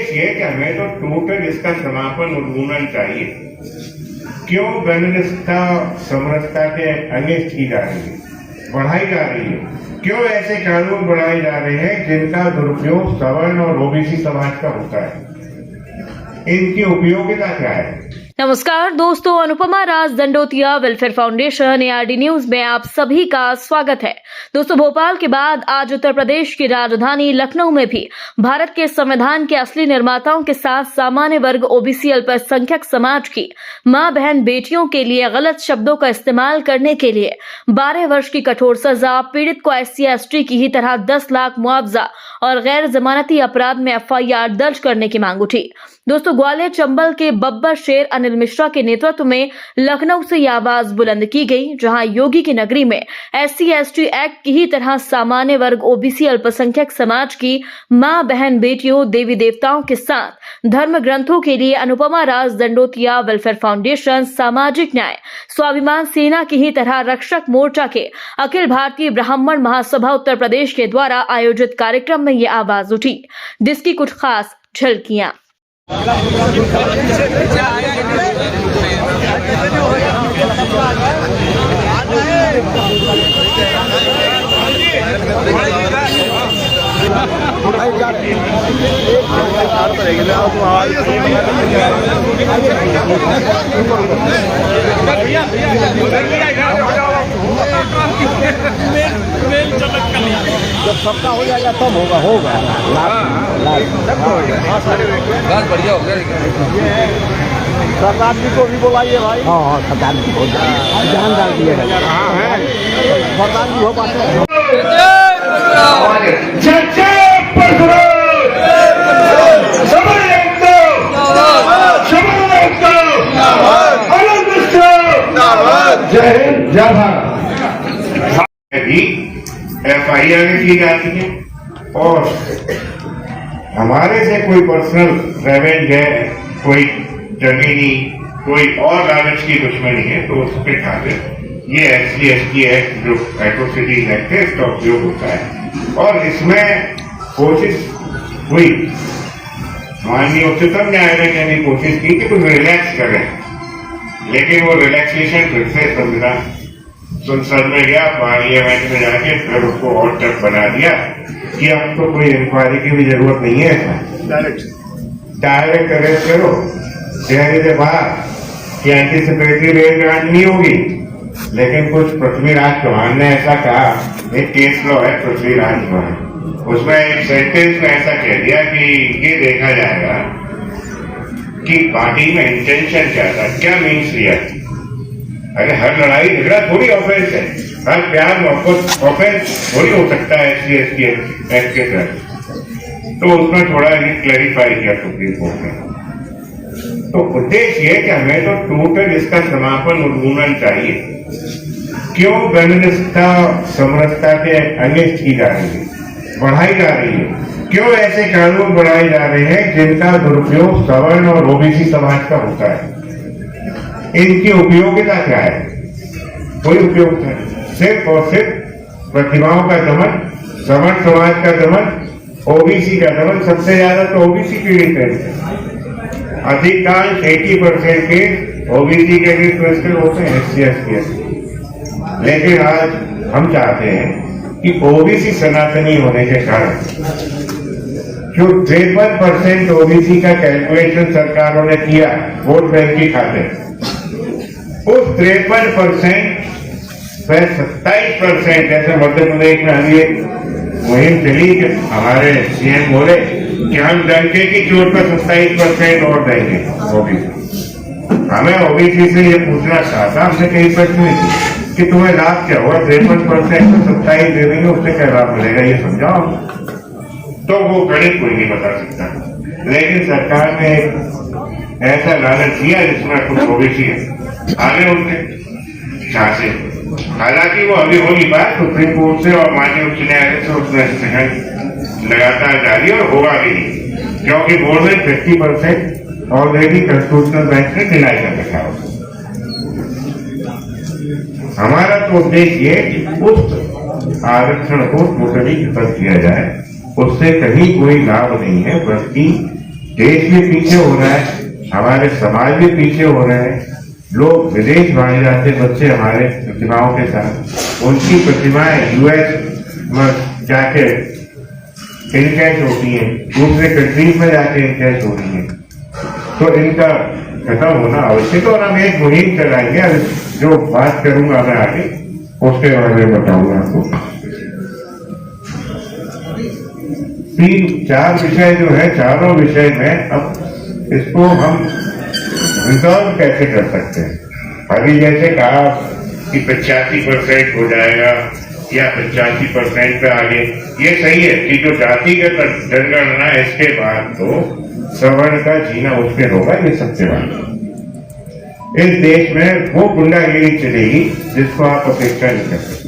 उद्देश्य है कि हमें तो टोटल इसका समापन उन्मूलन चाहिए। क्यों गणनिष्ठा समरसता के अनिष्ट की जा रही है, बढ़ाई जा रही है? क्यों ऐसे कानून बनाए जा रहे हैं जिनका दुरुपयोग सवर्ण और ओबीसी समाज का होता है? इनकी उपयोगिता क्या है? नमस्कार दोस्तों, Anupama Raj Dandotiya welfare foundation ARD news में आप सभी का स्वागत है। दोस्तों, भोपाल के बाद आज उत्तर प्रदेश की राजधानी लखनऊ में भी भारत के संविधान के असली निर्माताओं के साथ सामान्य वर्ग ओबीसी अल्पसंख्यक समाज की मां बहन बेटियों के लिए गलत शब्दों का इस्तेमाल करने के लिए 12 वर्ष की कठोर सजा, पीड़ित को SC/ST की ही तरह 10 लाख मुआवजा और गैर जमानती अपराध में FIR दर्ज करने की मांग उठी। दोस्तों, ग्वालियर चंबल के बब्बर शेर अनिल मिश्रा के नेतृत्व में लखनऊ से यह आवाज बुलंद की गई, जहां योगी की नगरी में SC/ST एक्ट की ही तरह सामान्य वर्ग ओबीसी अल्पसंख्यक समाज की मां बहन बेटियों, देवी देवताओं के साथ धर्म ग्रंथों के लिए अनुपमा राज दंडोतिया वेलफेयर फाउंडेशन, सामाजिक न्याय स्वाभिमान सेना की ही तरह रक्षक मोर्चा के अखिल भारतीय ब्राह्मण महासभा उत्तर प्रदेश के द्वारा आयोजित कार्यक्रम में ये आवाज उठी, जिसकी कुछ खास झलकियां। जब सबका हो जाएगा तब होगा बढ़िया हो गया। सरदार जी को भी बुलाइए भाई। हाँ, सरदार जी को जान डाल दिएगा। सरदार जी हो पाते जय हिंद, जय भारत। FIR की जाती है और हमारे से कोई पर्सनल रेवेंज है, कोई जमीनी, कोई और लालच की दुश्मनी है, तो उसके खातिर ये SC/ST एक्ट जो एट्रोसिटीज एक्ट है, इसका उपयोग होता है। और इसमें कोशिश हुई, माननीय उच्चतम न्यायालय ने भी कोशिश की कि कुछ रिलैक्स करें, लेकिन वो रिलैक्सेशन फिर से संविधान संसद में गया, पार्लियामेंट में जाके फिर उसको और टफ बना दिया कि अब तो कोई इंक्वायरी की भी जरूरत नहीं है। डायरेक्ट अरेस्ट करो शहरी से बाहर कि एंटीसिपेटरी बेल ग्रांट नहीं होगी। लेकिन कुछ पृथ्वीराज चौहान ने ऐसा कहा, एक केस लॉ है पृथ्वीराज चौहान, उसमें एक सेंटेंस में ऐसा कह दिया कि ये देखा जाएगा कि पार्टी में इंटेंशन क्या था, क्या मीन्स लिया। अरे हर लड़ाई झगड़ा थोड़ी ऑफेंस है, हर प्यार मोहब्बत ऑफेंस थोड़ी हो सकता है SC/ST एक्ट के तहत। तो उसमें थोड़ा क्लैरिफाई किया सुप्रीम कोर्ट ने। तो उद्देश्य है कि हमें तो टोटल इसका समापन उन्मूलन चाहिए। क्यों गणनिष्ठा समरसता के अनिष्ट की जा रही है, बढ़ाई जा रही है? क्यों ऐसे कानून बनाए जा रहे हैं जिनका दुरुपयोग सवर्ण और ओबीसी समाज का होता है? इनकी उपयोगिता क्या है? कोई उपयोग नहीं, सिर्फ और सिर्फ प्रतिभाओं का दमन, सवर्ण समाज का दमन, ओबीसी का दमन। सबसे ज्यादा तो ओबीसी पीड़ित है। अधिकांश 80% के ओबीसी के भी क्वेश्चन होते हैं SC/ST। लेकिन आज हम चाहते हैं कि ओबीसी सनातनी होने के कारण जो 53% ओबीसी का कैलकुलेशन सरकारों ने किया वोट बैंक की खातिर, उस 53% पर 27%, जैसे मध्य प्रदेश में अभी एक मुहिम चली कि हमारे CM बोले कि हम डंके की चोट पर 27% वोट देंगे ओबीसी। हमें ओबीसी से ये पूछना चाहता, हमसे कहीं प्रश्न नहीं कि तुम्हें लाभ क्या हुआ, 53% तो 27 दे देंगे, उससे क्या लाभ मिलेगा, ये समझाओ। तो वो गणित कोई नहीं बता सकता। लेकिन सरकार ने ऐसा लालच दिया जिसमें कुछ ओबीसी है आगे उनके चाहे, हालांकि वो अभी हो नहीं पाया। सुप्रीम कोर्ट से और माननीय उच्च न्यायालय से उसमें लगातार जारी और होगा भी नहीं, क्योंकि बोर्ड में 50% ऑलरेडी कॉन्स्टिट्यूशनल बेंच ने डिनाई कर रखा है। हमारा तो उद्देश्य है कि उस आरक्षण को टोटली खत्म किया जाए, उससे कहीं कोई लाभ नहीं है, बल्कि देश भी पीछे हो रहा है, हमारे समाज भी पीछे हो रहे हैं। लोग विदेश भागे जाते बच्चे हमारे प्रतिभाओं के साथ, उनकी प्रतिभाएं यूएस में जाके इनकैश होती है, दूसरे कंट्रीज में जाके इनकैश हो रही है। तो इनका खत्म होना आवश्यक है और हम एक मुहिम चलाएंगे। अब जो बात करूंगा मैं आगे उसके बारे में बताऊंगा आपको। 3-4 विषय जो है, चारों विषय में अब इसको हम रिजॉल्व कैसे कर सकते हैं। अभी जैसे कहा कि 85% हो जाएगा या 85% पे आगे, ये सही है कि जो जातिगत जनगणना है इसके बाद तो सवर्ण का जीना मुश्किल होगा, ये सबसे बात है। इस देश में वो गुंडागिरी चलेगी जिसको आप अपेक्षा नहीं कर सकते।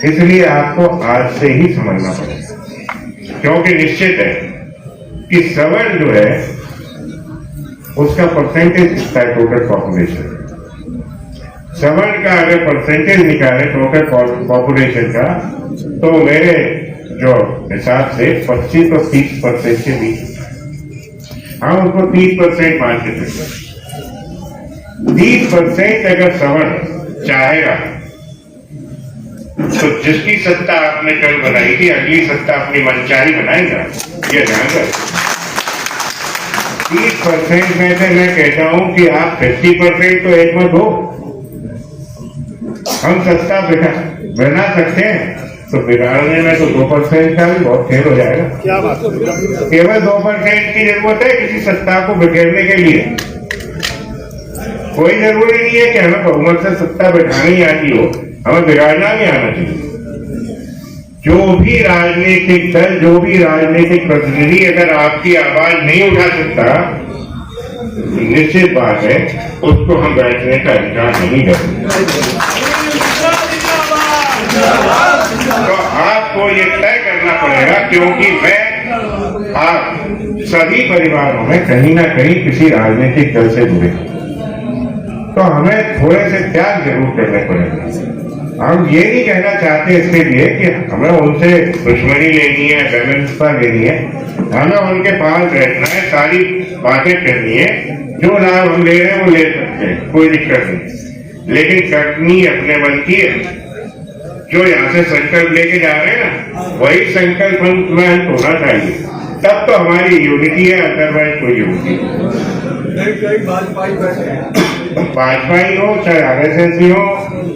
इसलिए आपको आज से ही समझना पड़ेगा, क्योंकि निश्चित है कि सवर्ण जो है उसका परसेंटेज कितना है टोटल पॉपुलेशन। सवर्ण का अगर परसेंटेज निकाले टोटल पॉपुलेशन का, तो मेरे जो हिसाब से 25 और 30% के बीच हम उसको 30% मान के चलते। 30% अगर सवर्ण चाहेगा तो जिसकी सत्ता आपने कल बनाई थी, अगली सत्ता अपनी मनचाही बनाएगा, ये ध्यान रखो। 30% में से मैं कहता हूं कि आप 50% तो एक मत हो। हम सत्ता बना सकते हैं तो बिगाड़ने में तो 2% का भी बहुत खेल हो जाएगा। क्या बात है? केवल 2% की जरूरत है किसी सत्ता को बिखेरने के लिए। कोई जरूरी नहीं है कि हमें बहुमत से सत्ता बिठानी आती हो, हमें बिगाड़ना भी आना चाहिए। जो भी राजनीतिक दल, जो भी राजनीतिक प्रतिनिधि अगर आपकी आवाज नहीं उठा सकता, निश्चित बात है उसको हम बैठने का अधिकार नहीं देंगे। तो आपको ये तय करना पड़ेगा, क्योंकि मैं आप सभी परिवारों में कहीं ना कहीं किसी राजनीतिक दल से जुड़े, तो हमें थोड़े से त्याग जरूर करने पड़ेंगे। हम ये नहीं कहना चाहते इसके लिए कि हमें उनसे दुश्मनी लेनी है, बैलेंसता लेनी है। हमें उनके पास बैठना है, सारी बातें करनी है, जो लाभ हम ले रहे हैं वो ले सकते हैं, कोई दिक्कत नहीं। लेकिन करनी अपने मन की है। जो यहाँ से संकल्प लेके जा रहे हैं ना, वही संकल्प में अंत होना चाहिए, तब तो हमारी यूनिटी है, अदरवाइज कोई यूनिटी नहीं। भाजपा ही हो चाहे RSS ही हो,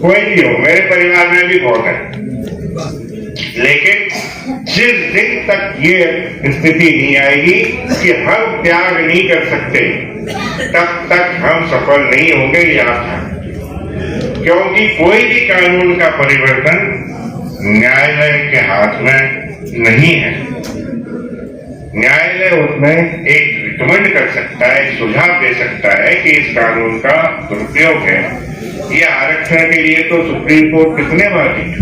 कोई भी हो, मेरे परिवार में भी बहुत है। लेकिन जिस दिन तक ये स्थिति नहीं आएगी कि हम त्याग नहीं कर सकते, तब तक हम सफल नहीं होंगे। ये आप जानते, क्योंकि कोई भी कानून का परिवर्तन न्यायालय के हाथ में नहीं है। न्यायालय उसमें एक रिकमेंड कर सकता है, सुझाव दे सकता है कि इस कानून का दुरुपयोग है। ये आरक्षण के लिए तो सुप्रीम कोर्ट कितने बार जीती।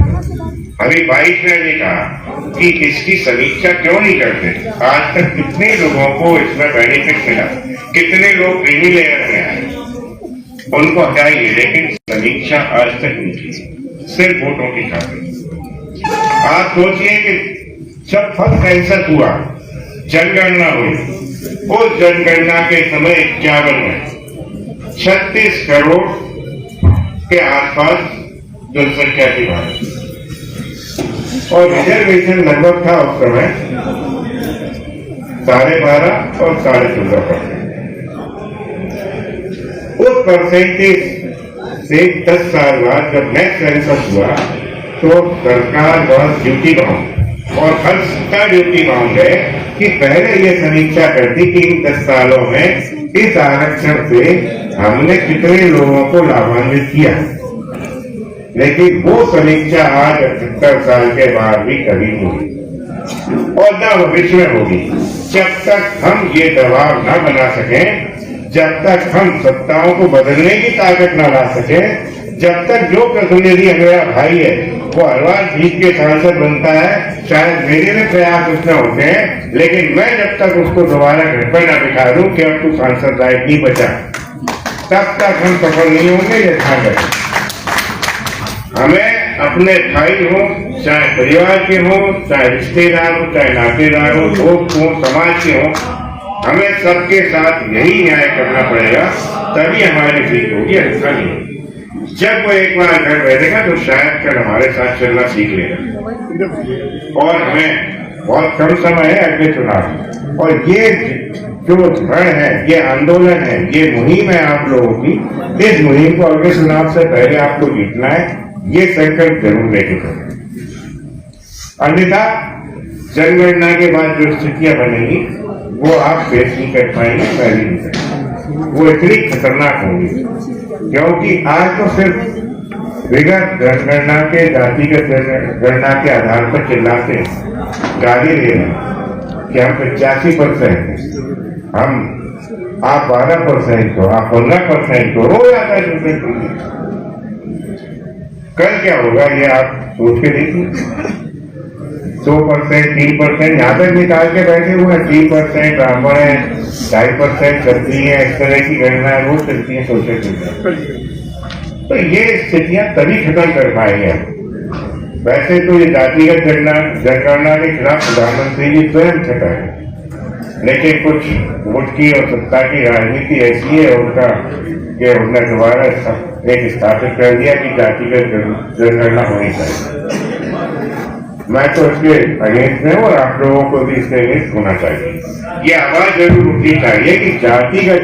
अभी 22 ने भी कहा कि इसकी समीक्षा क्यों नहीं करते। आज तक कितने लोगों को इसमें बेनिफिट मिला, कितने लोग क्रीमी लेयर में आए, उनको हटाइए, लेकिन समीक्षा आज तक नहीं की, सिर्फ वोटों की खातिर। आप सोचिए कि जब फर्स्ट सेंसस हुआ, जनगणना हुई, उस जनगणना के समय 51 में 36 करोड़ के आसपास जनसंख्या थी भारत, और रिजर्वेशन लगभग था उस समय 12.5 और 14.5%। उस परसेंटेज से 10 साल बाद जब नेक्स्ट सेंसस हुआ, तो सरकार बहुत ड्यूटी बाउंड और हर सत्ता ड्यूटी बाउंड है कि पहले ये समीक्षा करती कि इन 10 सालों में इस आरक्षण से हमने कितने लोगों को लाभान्वित किया। लेकिन वो समीक्षा आज 78 साल के बाद भी कभी नहीं हुई और न भविष्य में होगी, जब तक हम ये दबाव न बना सकें, जब तक हम सत्ताओं को बदलने की ताकत न ला सके, जब तक जो प्रतिनिधि मेरा भाई है वो हर बार जीत के सांसद बनता है, शायद मेरे में प्रयास उसमें होते हैं, लेकिन मैं जब तक उसको दोबारा घर पर न बिठा दूं कि अब तू सांसद लायक नहीं बचा, तब तक हम सफल नहीं होंगे। ये ध्यान रखें। हमें अपने भाई हो, चाहे परिवार के हो, चाहे रिश्तेदार हो, चाहे नातेदार हो, दोस्त हो, समाज के हो, हमें सबके साथ यही न्याय करना पड़ेगा, तभी हमारी जीत होगी, ऐसा नहीं। जब वो एक बार घर बैठेगा तो शायद कल हमारे साथ चलना सीख लेगा। और हमें बहुत कम समय है अगले चुनाव, और ये जो रण है, ये आंदोलन है, ये मुहिम है आप लोगों की, इस मुहिम को अगले चुनाव से पहले आपको जीतना है, ये संकल्प जरूर लेके चलें। अन्यथा जनगणना के बाद जो स्थितियां बनेगी वो आप फेस नहीं कर पाएंगे, मैं भी नहीं कर पाएंगे। वो इतनी खतरनाक होंगी, क्योंकि आज तो सिर्फ विगत जनगणना के, जातिगत जनगणना के आधार पर चिल्लाते हैं, गाली दे रहे हैं कि हम 85% हैं, आप 12% हो, आप 15% हो जाता है। कल क्या होगा ये आप सोच के देखिए। 2%, 3% यहाँ तक निकाल के बैठे हुए हैं, 3% ब्राह्मण है, 2.5% क्षत्रिय है, इस तरह की गणना रोज चलती है सोशल मीडिया। तो ये स्थितियां तभी खत्म कर पाएंगे। वैसे तो ये जातिगत जनगणना के खिलाफ प्रधानमंत्री जी स्वयं खड़ा है, लेकिन कुछ वोट की और सत्ता की राजनीति ऐसी है उनका कि उन्होंने दोबारा एक स्थापित कर दिया कि जातिगत जनगणना होनी चाहिए। मैं तो इसके अगेंस्ट में और आप लोगों को भी इसके अगेंस्ट होना चाहिए। ये आवाज जरूर उठनी चाहिए कि जातिगत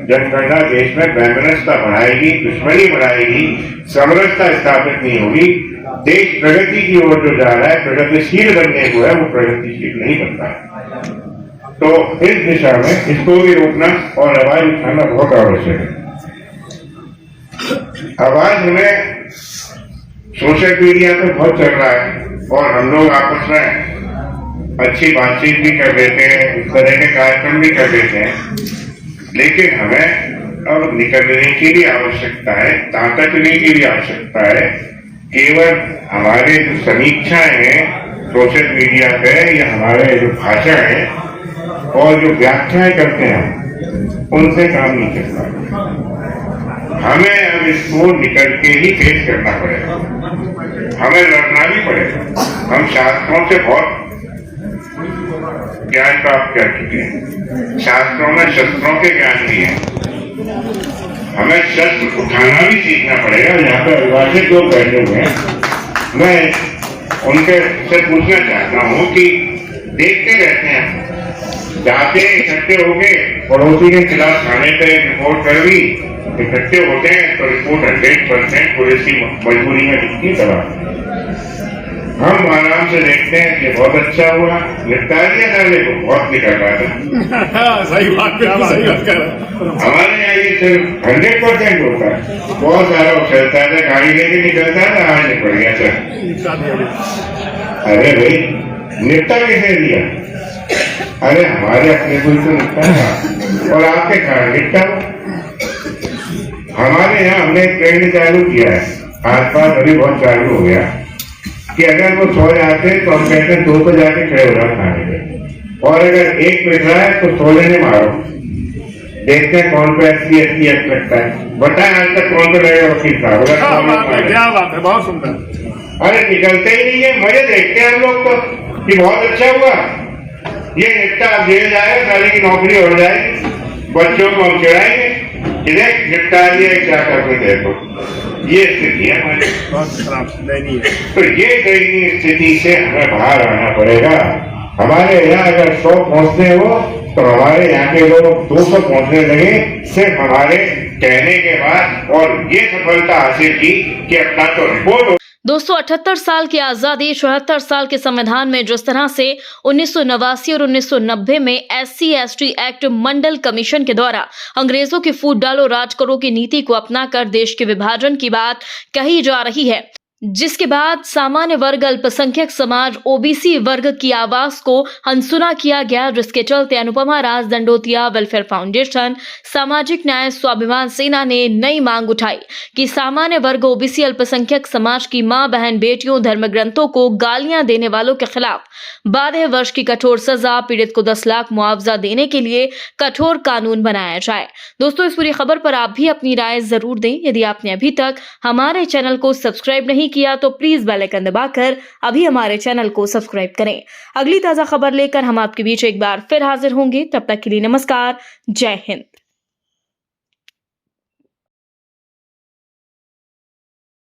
जनगणना देश में वैमनस्यता बढ़ाएगी, दुश्मनी बढ़ाएगी, समरसता स्थापित नहीं होगी। देश प्रगति की ओर जो जा रहा है, प्रगतिशील बनने को है, वो प्रगतिशील नहीं बनता है। तो इस दिशा में इसको भी रोकना और आवाज उठाना बहुत आवश्यक है। आवाज हमें सोशल मीडिया पे बहुत चल रहा है और हम लोग आपस में अच्छी बातचीत भी कर लेते हैं, इस तरह के कार्यक्रम भी कर लेते हैं, लेकिन हमें अब निकलने की भी आवश्यकता है, ताकतने की भी आवश्यकता है। केवल हमारे जो समीक्षाएं हैं सोशल मीडिया पे या हमारे जो भाषा है और जो व्याख्याएं करते हैं उनसे काम नहीं चलता। हमें अब इसको निकल के ही फेस करना पड़ेगा, हमें लड़ना भी पड़ेगा। हम शास्त्रों से बहुत ज्ञान प्राप्त कर चुके हैं, शास्त्रों में शस्त्रों के ज्ञान भी है, हमें शस्त्र उठाना भी सीखना पड़ेगा। यहाँ पे अभिभाषक लोग बैठे हुए हैं, मैं उनके से पूछना चाहता हूँ कि देखते रहते हैं, जाते इकट्ठे होके पड़ोसी के खिलाफ थाने पे रिपोर्ट कर दी, इकट्ठे होते हैं तो रिपोर्ट 100% पुलिस की मजबूरी में लिखती दबा। हम आराम से देखते हैं कि बहुत अच्छा हुआ, निपटा दिया जाने को, बहुत निकल रहा था। सही बात कर रहा। हमारे यहाँ ये सिर्फ 100% होता है, बहुत सारा चलता है, गाड़ी लेके निकलता है ना, आज निकल गया सर। अरे भाई निपटा कैसे दिया? अरे हमारे अपने कोई तो निपटा और आपके कारण निपटा। हमारे यहाँ हमने एक ट्रेंड चालू किया है, आसपास अभी बहुत चालू हो गया कि अगर वो सो जाते तो हम कहते हैं 2 पे जाके खड़े हो जाओ खाने पे, और अगर 1 पिट रहा है तो सोने ने मारो, देखते हैं कौन पे SC लगता है। बताए आज तक कौन पे लगेगा वकील साहब? क्या बात है, बहुत सुंदर। अरे निकलते ही नहीं है, मजे देखते हैं हम लोग तो कि बहुत अच्छा हुआ, ये निपटा, जेल जाए, सारी की नौकरी हो जाएगी, बच्चों को हम चिढ़ाएंगे, इन्हें निपटा दिया, क्या करते देखो। ये स्थिति है हमारी, तो ये दयनीय स्थिति से हमें बाहर आना पड़ेगा। हमारे यहाँ अगर 100 पहुंचते हो तो हमारे यहाँ के लोग 200 पहुंचने लगे सिर्फ हमारे कहने के बाद, और ये सफलता हासिल की कि अपना तो रिपोर्ट। दोस्तों 78 साल की आजादी, 74 साल के संविधान में जिस तरह से 1989 और 1990 में SC/ST एक्ट मंडल कमीशन के द्वारा अंग्रेजों की फूट डालो राज करो की नीति को अपनाकर देश के विभाजन की बात कही जा रही है, जिसके बाद सामान्य वर्ग, अल्पसंख्यक समाज, OBC वर्ग की आवाज को अनसुना किया गया, जिसके चलते अनुपमा राज दंडोतिया वेलफेयर फाउंडेशन, सामाजिक न्याय स्वाभिमान सेना ने नई मांग उठाई कि सामान्य वर्ग, OBC, अल्पसंख्यक समाज की मां, बहन, बेटियों, धर्म ग्रंथों को गालियां देने वालों के खिलाफ 12 वर्ष की कठोर सजा, पीड़ित को 10 लाख मुआवजा देने के लिए कठोर कानून बनाया जाए। दोस्तों इस पूरी खबर पर आप भी अपनी राय जरूर दें। यदि आपने अभी तक हमारे चैनल को सब्सक्राइब नहीं नहीं किया तो प्लीज बेल आइकन दबाकर अभी हमारे चैनल को सब्सक्राइब करें। अगली ताजा खबर लेकर हम आपके बीच एक बार फिर हाजिर होंगे। तब तक के लिए नमस्कार, जय हिंद।